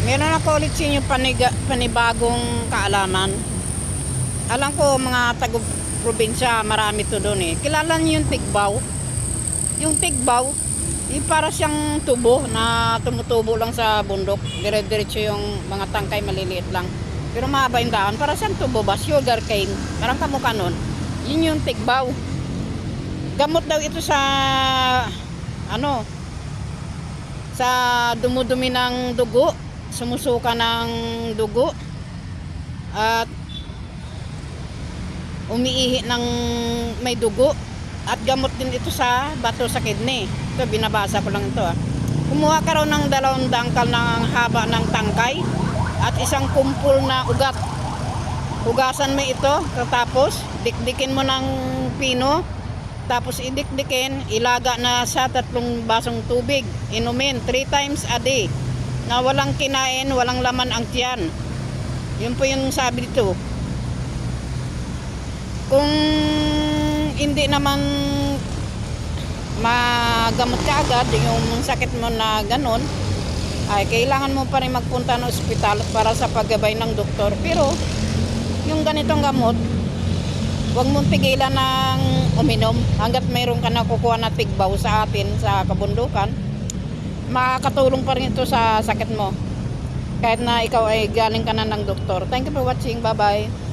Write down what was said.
Meron ako ulit sa inyo panibagong kaalaman. Alam ko mga taga-probinsya, marami to doon eh. Kilala niyo yung tigbaw? Yung tigbaw, yung para siyang tubo na tumutubo lang sa bundok. Dire-diretso yung mga tangkay, maliliit lang. Pero mahaba yung daan, para siyang tubo ba? Sugar cane. Parang kamukha nun. Yun yung tigbaw. Gamot daw ito sa sa dumudumi ng dugo, sumusuka ng dugo at umiihi ng may dugo, at gamot din ito sa bato sa kidney. Ito binabasa ko lang ito Kumuha ka raw ng 2 dangkal ng haba ng tangkay at isang kumpul na ugat. Hugasan mo ito, tapos dikdikin mo ng pino, tapos idikdikin, ilaga na sa 3 basong tubig. Inumin 3 times a day. Na walang kinain, walang laman ang tiyan. Yun po yung sabi dito. Kung hindi naman magamot ka agad yung sakit mo na ganun, ay kailangan mo pa rin magpunta ng ospital para sa paggabay ng doktor. Pero yung ganitong gamot, huwag mong pigilan ng uminom hanggat mayroon ka nakukuha na tigbaw sa atin sa kabundukan. Makakatulong pa rin ito sa sakit mo kahit na ikaw ay galing ka na ng doktor. Thank you for watching. Bye bye.